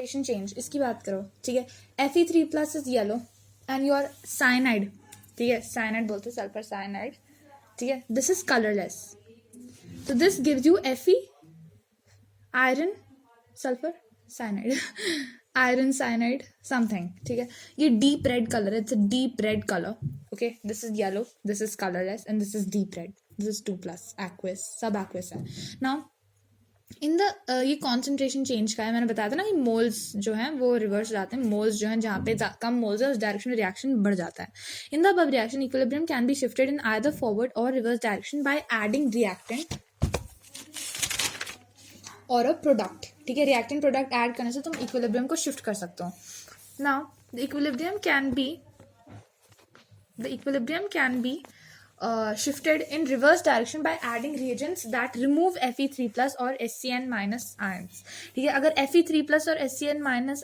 Concentration change, इसकी बात करो, ठीक है। Fe3+ is yellow and your cyanide, ठीक है, साइनाइड बोलते हैं सल्फर साइनाइड, ठीक है, दिस इज कलरलेस, तो this gives you Fe iron sulphur cyanide iron cyanide something, ठीक है। ये डीप रेड कलर है, it's a deep red colour, okay. This is yellow, this is colourless and this is deep red, this is 2+ aqueous, सब aqueous है। Now in the ये concentration change का है, मैंने बताया था ना कि मोल्स जो हैं वो रिवर्स जाते हैं, मोल्स जो हैं जहाँ पे कम मोल्स है उस डायरेक्शन में रिएक्शन बढ़ जाता है। In the above reaction equilibrium can be shifted in either forward और reverse direction by adding reactant और अ प्रोडक्ट, ठीक है। रिएक्टेंट प्रोडक्ट ऐड करने से तुम इक्विलिब्रियम को शिफ्ट कर सकते हो। Now the equilibrium can B shifted in reverse direction by adding reagents that remove Fe3+ और SCN- ions, ठीक है। अगर Fe3+ और SCN-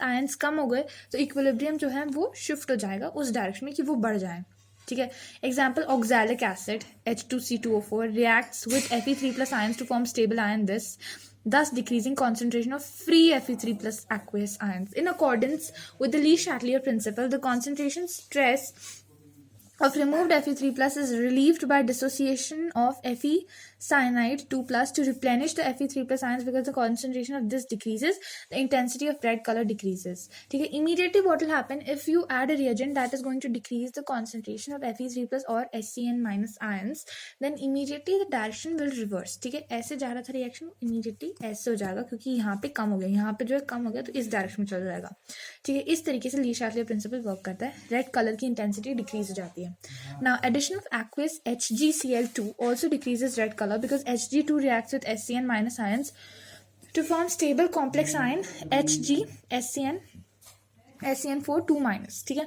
ions कम हो गए तो इक्विलिब्रियम जो है वो शिफ्ट हो जाएगा उस डायरेक्शन में कि वो बढ़ जाए, ठीक है। Example oxalic acid H2C2O4 reacts with Fe3+ ions to form stable ion, thus decreasing concentration of free Fe3+ aqueous ions. In accordance with the Le Chatelier principle, the concentration stress of removed Fe3+ is relieved by dissociation of Fe cyanide 2+ to replenish the Fe3+ ions. Because the concentration of this decreases, the intensity of red color decreases, ठीक है। Immediately what will happen if you add a reagent that is going to decrease the concentration of Fe3+ or SCN- ions, then immediately the direction will reverse, ठीक है। ऐसे जा रहा था reaction, immediately ऐसे हो जाएगा क्योंकि यहाँ पे कम हो गया, यहाँ पे जो है कम हो गया तो इस डायरेक्शन में चल जाएगा, ठीक है। इस तरीके से ली शार्टलियर प्रिंसिपल वर्क करता है, रेड कलर की इंटेंसिटी डिक्रीज हो जाती है। Now, addition of aqueous HgCl2 also decreases red color because Hg2 reacts with SCN- ions to form stable complex ion HgSCN SCN4 2-, ठीक है।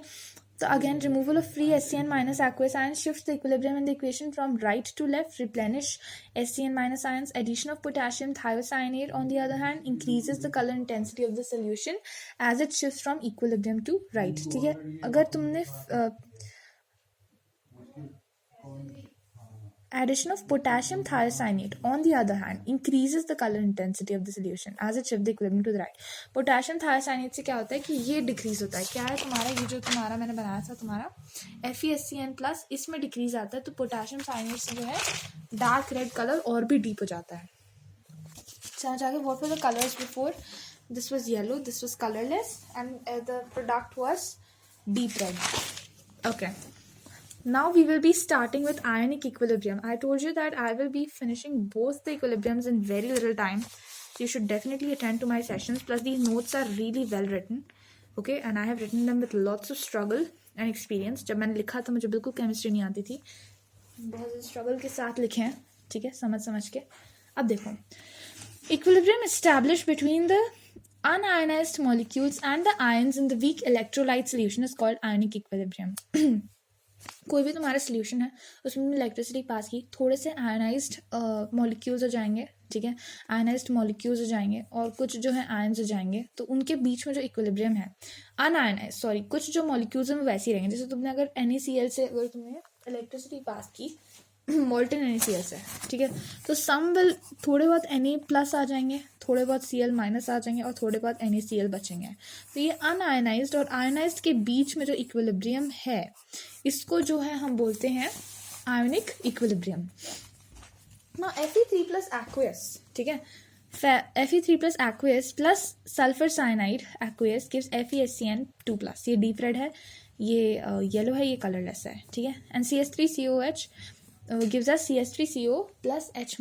So again, removal of free SCN- aqueous ions shifts the equilibrium in the equation from right to left. Replenish SCN- ions. Addition of potassium thiocyanate, on the other hand, increases the color intensity of the solution as it shifts from equilibrium to right, ठीक है। अगर तुमने addition of potassium thiocyanate, on the other hand, increases the color intensity of the solution as it shifts the equilibrium to the right. Potassium thiocyanate से क्या होता है कि ये डिक्रीज होता है, क्या है तुम्हारा ये जो तुम्हारा मैंने बनाया था तुम्हारा FeSCN+, इसमें डिक्रीज आता है, तो पोटेशियम साइनेट से जो है डार्क रेड कलर और भी डीप हो जाता है। समझ आ गया? What were the colors before? This was yellow, this was colorless, and the product was deep red. Okay. Now we will be starting with ionic equilibrium. I told you that I will be finishing both the equilibriums in very little time. You should definitely attend to my sessions. Plus these notes are really well written. Okay, and I have written them with lots of struggle and experience. जब मैंने लिखा था मुझे बिल्कुल chemistry नहीं आती थी, बहुत स्ट्रगल के साथ लिखे हैं, ठीक है, समझ के। अब देखो, equilibrium established between the unionized molecules and the ions in the weak electrolyte solution is called ionic equilibrium. कोई भी तुम्हारा सोल्यूशन है उसमें इलेक्ट्रिसिटी पास की, थोड़े से आयनाइज्ड मॉलिक्यूल्स हो जाएंगे, ठीक है, आयनाइज्ड मॉलिक्यूल्स हो जाएंगे और कुछ जो है आयन्स हो जाएंगे, तो उनके बीच में जो इक्विलिब्रियम है अनआयनाइज्ड कुछ जो मॉलिक्यूल्स हैं वो वैसे ही रहेंगे। जैसे तुमने अगर NaCl से अगर तुमने इलेक्ट्रिसिटी पास की मोल्टन NaCl से, ठीक है, तो सम विल थोड़े बहुत Na+ आ जाएंगे, थोड़े बहुत Cl- आ जाएंगे और थोड़े बहुत NaCl बचेंगे। तो ये अनआयनाइज्ड और आयनाइज्ड के बीच में जो इक्विलिब्रियम है इसको जो है हम बोलते हैं आयोनिक इक्विलिब्रियम। ना Fe3+ aqueous, ठीक है, Fe3+ aqueous plus sulphur cyanide aqueous gives FeSCN2+। ये डीप रेड है, ये येलो है, ये कलरलेस है, ठीक है। And CH3COH gives us CH3CO plus H-,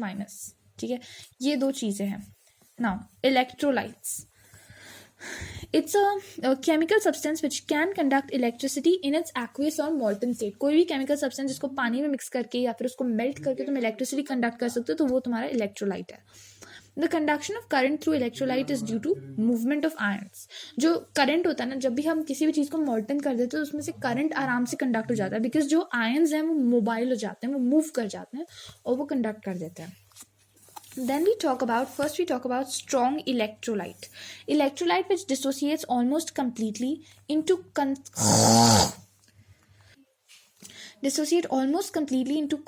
ठीक है। ये दो चीज़ें हैं। Now electrolytes, it's a chemical substance which can conduct electricity in its aqueous or molten state. कोई भी chemical substance जिसको पानी में मिक्स करके या फिर उसको मेल्ट करके तुम इलेक्ट्रिसिटी कंडक्ट कर सकते हो तो वो तुम्हारा इलेक्ट्रोलाइट है। The conduction of current through electrolyte is due to movement of ions. जो करंट होता है ना, जब भी हम किसी भी चीज़ को मोल्टन कर देते हैं तो उसमें से करंट आराम से कंडक्ट हो जाता है, बिकॉज जो आयन्स हैं वो मोबाइल हो जाते हैं, वो मूव कर जाते हैं और वो कंडक्ट कर देते हैं। Then we talk about strong electrolyte. Electrolyte which dissociates almost completely into dissociate almost completely into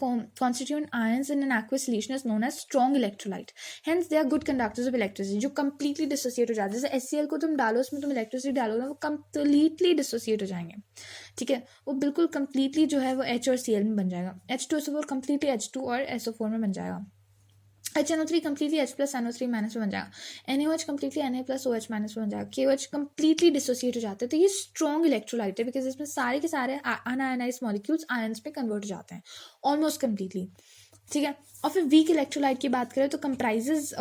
constituent ions in an aqueous solution is known as strong electrolyte. Hence they are good conductors of electricity. जो completely dissociate हो जाते हैं, जैसे HCl को तुम डालो, उसमें तुम electricity डालो ना, वो completely dissociate हो जाएंगे, ठीक है, वो बिल्कुल completely जो है वो H और Cl में बन जाएगा, H2SO4 completely H2 और SO4 में बन जाएगा, HNO3 completely H plus NO3 minus में बन जाएगा, NaOH completely Na plus OH minus में बन जाएगा, KOH completely डिसोसिएट हो जाते हैं. तो ये स्ट्रॉन्ग इलेक्ट्रोलाइट है बिकॉज इसमें सारे के सारे अनआयनाइज मॉलिक्यूल्स आयंस में कन्वर्ट हो जाते हैं ऑलमोस्ट कम्प्लीटली, ठीक है. और फिर वीक इलेक्ट्रोलाइट की बात करें तो comprises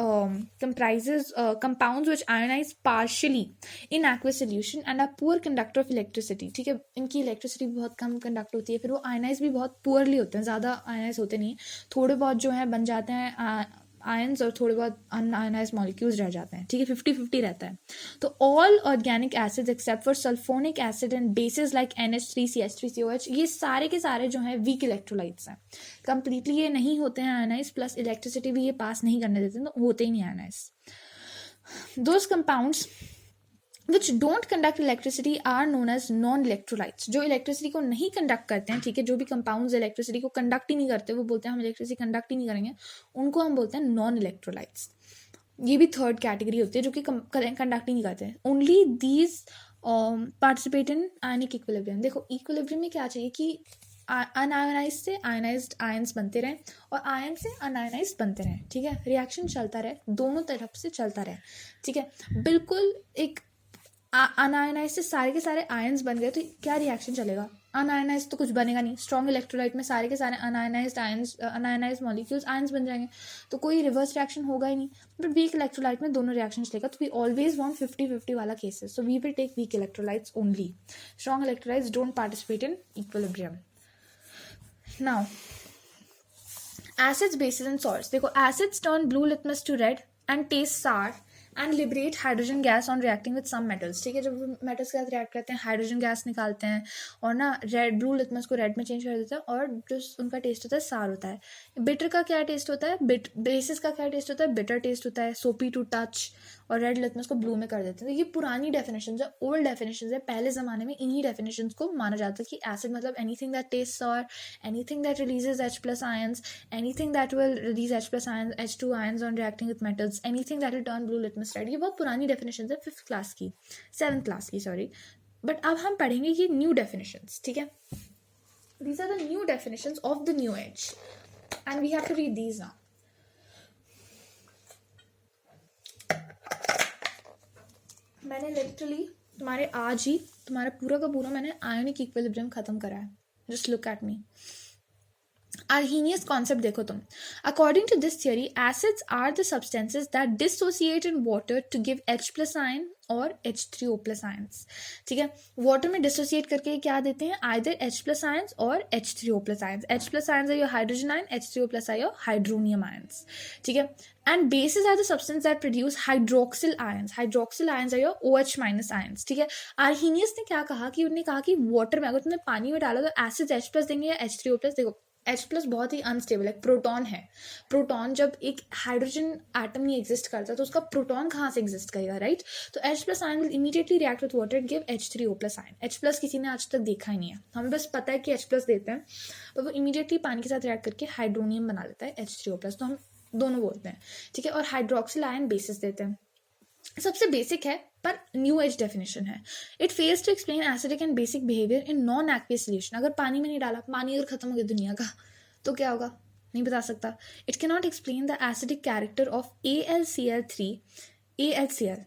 compounds which ionise partially in aqueous solution and are poor conductor of electricity, ठीक है, इनकी इलेक्ट्रिसिटी बहुत कम कंडक्ट होती है, फिर वो आयनाइज भी बहुत पुअरली होते हैं, ज़्यादा आयनाइज होते नहीं, थोड़े बहुत जो है बन जाते हैं आयंस और थोड़े बहुत अनआयनाइज्ड मॉलिक्यूल्स रह जाते हैं, ठीक है, 50-50 रहता है. तो all organic acids except for sulphonic acid and bases like NH3CH3COH ये सारे के सारे जो हैं वीक इलेक्ट्रोलाइट्स हैं, कंप्लीटली ये नहीं होते हैं आयनाइज, प्लस इलेक्ट्रिसिटी भी ये पास नहीं करने देते, तो होते ही नहीं ionise. Those compounds which don't conduct electricity are known as non-electrolytes. जो इलेक्ट्रिसिटी को नहीं कंडक्ट करते हैं, ठीक है, जो भी कंपाउंड्स इलेक्ट्रिसिटी को कंडक्ट ही नहीं करते, वो बोलते हैं हम इलेक्ट्रिसिटी कंडक्ट ही नहीं करेंगे, उनको हम बोलते हैं नॉन इलेक्ट्रोलाइट्स. ये भी थर्ड कैटेगरी होती है जो कि कंडक्ट ही नहीं करते हैं. Only these participate in ionic equilibrium. देखो इक्विलिब्रियम में क्या चाहिए कि अनआयनाइज से आयनाइज्ड आयंस बनते रहें और आयन से अनआयनाइज्ड बनते रहें, ठीक है, रिएक्शन चलता रहे, दोनों तरफ से चलता रहे, ठीक है. बिल्कुल एक अनआयनाइज से सारे के सारे आयंस बन गए तो क्या रिएक्शन चलेगा, अनआयनाइज तो कुछ बनेगा नहीं. स्ट्रॉन्ग इलेक्ट्रोलाइट में सारे के सारे un-ionised ions un-ionised molecules ions बन जाएंगे, तो कोई रिवर्स रिएक्शन होगा ही नहीं. बट वीक इलेक्ट्रोलाइट में दोनों रिएक्शन चलेगा, तो वी ऑलवेज वांट 50-50 वाला cases, so we will take weak electrolytes only. Strong electrolytes don't participate in equilibrium. Now acids, bases and salts. देखो acids turn blue litmus to red and taste sour and liberate hydrogen gas on reacting with some metals, ठीक है, जब metals के साथ react करते हैं hydrogen gas निकालते हैं और ना रेड ब्लू लिटमस को रेड में चेंज कर देते हैं, और जो उनका टेस्ट होता है सार होता है. बिटर का क्या टेस्ट होता है, बेसिस का क्या टेस्ट होता है, बिटर टेस्ट होता है, सोपी टू टच, और रेड लिटमस को ब्लू में कर देते हैं. तो ये पुरानी डेफिनेशन है, ओल्ड डेफिनेशन है, पहले ज़माने में इन्हीं डेफिनेशन को माना जाता है कि एसिड मतलब anything that taste sour, anything that releases H plus ions, anything that will release H plus ions, H2 ions on reacting with metals, anything that will turn blue litmus red. ये बहुत पुरानी definition है, 5th class की, 7th class की, sorry. But अब हम पढ़ेंगे ये न्यू डेफिनेशंस, ठीक है. These are the new definitions of the new age and we have to read these now. मैंने लिटरली तुम्हारे आज ही तुम्हारा पूरा का पूरा मैंने आयोनिक इक्विलिब्रियम खत्म करा है. Just look at me. Arrhenius concept देखो तुम. According to this theory, acids are the substances that dissociate in water to give H plus ion और H3O plus ions, ठीक है. वाटर में डिसोसिएट करके क्या देते हैं, either H plus ions और H3O plus ions. H plus ions are your hydrogen ion, H3O plus are your hydronium ions, ठीक है. And bases are the substance that produce hydroxyl ions. Hydroxyl ions are your OH minus ions, ठीक है. Arrhenius ने क्या कहा कि उन्होंने कहा कि वाटर में अगर तुमने पानी में डाला तो एसिड H plus देंगे या H3O plus. देखो H प्लस बहुत ही अनस्टेबल है, प्रोटॉन है. प्रोटॉन जब एक हाइड्रोजन एटम नहीं एग्जिस्ट करता तो उसका प्रोटॉन कहाँ से एग्जिस्ट करेगा, राइट. तो H plus ion will immediately react with water, give H3O plus ion. H plus किसी ने आज तक देखा ही नहीं है, हमें बस पता है कि H प्लस देते हैं, पर वो इमीडिएटली पानी के साथ रिएक्ट करके हाइड्रोनियम बना लेता है H3O प्लस, तो हम दोनों बोलते हैं, ठीक है. और हाइड्रोक्सिल आयन बेसिस देते हैं. सबसे बेसिक है पर न्यू एज डेफिनेशन है. It fails to explain acidic and basic behaviour in non aqueous solution. अगर पानी में नहीं डाला, पानी अगर खत्म हो गया दुनिया का, तो क्या होगा नहीं बता सकता. It can not explain the acidic character of AlCl3,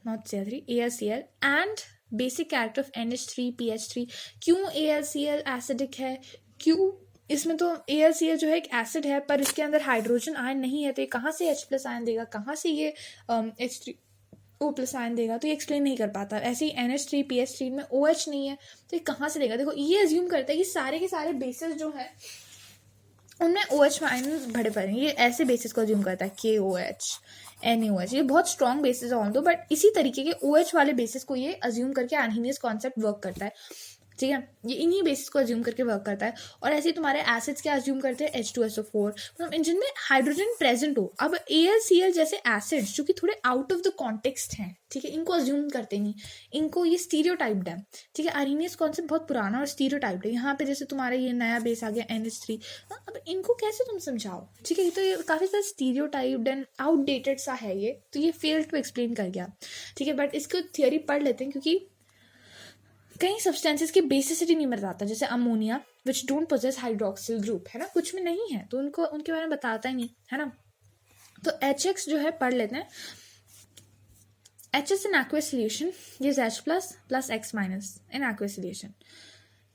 not Cl3, AlCl and basic character of NH3PH3. क्यों AlCl एसिडिक है, क्यों इसमें तो AlCl जो है एक एसिड है पर इसके अंदर हाइड्रोजन आयन नहीं है, तो ये कहाँ से H प्लस आयन देगा, कहाँ से ये H3O प्लस आयन देगा, तो ये एक्सप्लेन नहीं कर पाता. ऐसे ही NH3PH3 में OH नहीं है, तो ये कहाँ से देगा. देखो ये अज्यूम करता है कि सारे के सारे बेसिस जो है उनमें OH आयन भरे पड़े हैं. ये ऐसे बेसिस को अज्यूम करता है, KOH, NaOH. ये बहुत स्ट्रॉन्ग बेसिस है ऑल दो, बट इसी तरीके के OH वाले बेसिस को ये अज्यूम करके आर्हीनियस कॉन्सेप्ट वर्क करता है. ठीक है, ये इन्हीं बेसिस को अज्यूम करके वर्क करता है। और ऐसे ही तुम्हारे एसिड्स क्या अज्यूम करते हैं, H2SO4, मतलब जिनमें हाइड्रोजन प्रेजेंट हो। अब AlCl जैसे एसिड्स जो कि थोड़े आउट ऑफ द कॉन्टेक्स्ट हैं, ठीक है, इनको अज्यूम करते नहीं, इनको ये स्टीरियोटाइप्ड है, ठीक है। आर्हेनियस कॉन्सेप्ट बहुत पुराना और स्टीरियोटाइप्ड है। यहाँ पे जैसे तुम्हारा ये नया बेस आ गया NH3, अब इनको कैसे तुम समझाओ, ठीक है, तो ये काफ़ी ज़्यादा स्टीरियोटाइप्ड एंड आउटडेटेड सा है ये, तो ये फेल टू एक्सप्लेन कर गया, ठीक है। बट इसको थियोरी पढ़ लेते हैं, क्योंकि कई सब्सटेंसेस की बेसिसिटी नहीं बताता, जैसे ammonia which don't possess hydroxyl group, है ना, कुछ में नहीं है, तो उनको उनके बारे में बताता ही नहीं, है ना। तो HX जो है पढ़ लेते हैं। HS in aqueous solution gives H plus X minus in aqueous solution,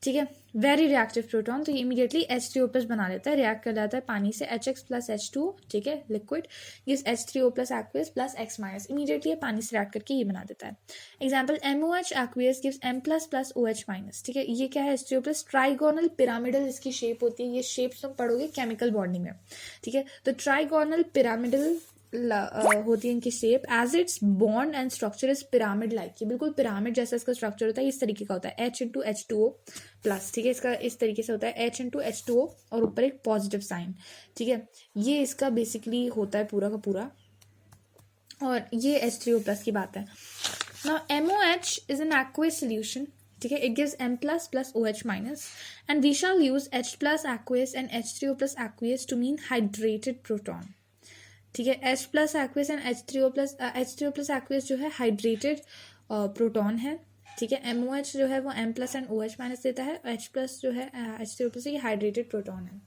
ठीक है। वेरी रिएक्टिव प्रोटॉन, तो ये इमीडिएटली H3O प्लस बना लेता है, रिएक्ट कर जाता है पानी से, HX प्लस H2, ठीक है, liquid gives H3O plus aqueous plus X minus, immediately पानी से रिएक्ट करके ये बना देता है। Example MOH aqueous gives M plus plus OH minus, ठीक है। ये क्या है, H3O प्लस, ट्राइगोनल पिरामिडल इसकी शेप होती है, ये शेप्स तुम पढ़ोगे केमिकल बॉन्डिंग में, ठीक है। तो ट्राइगोनल पिरामिडल होती है इनकी shape, as its bond and structure is pyramid like, ये बिल्कुल पिरामिड जैसा इसका स्ट्रक्चर होता है, इस तरीके का होता है, H इंटू H2O प्लस, ठीक है, इसका इस तरीके से होता है, H इंटू H2O और ऊपर एक पॉजिटिव साइन, ठीक है। ये इसका बेसिकली होता है पूरा का पूरा, और ये H3O प्लस की बात है। Now MOH is an aqueous solution, ठीक है, it gives M plus plus OH minus, and we shall use H plus aqueous and H3O plus aqueous to mean hydrated proton, ठीक है। H plus aqueous and H3O plus aqueous जो है hydrated proton है, ठीक है। MOH जो है वो M plus and OH minus देता है, H प्लस जो है H3O प्लस ये हाइड्रेटेड प्रोटॉन है।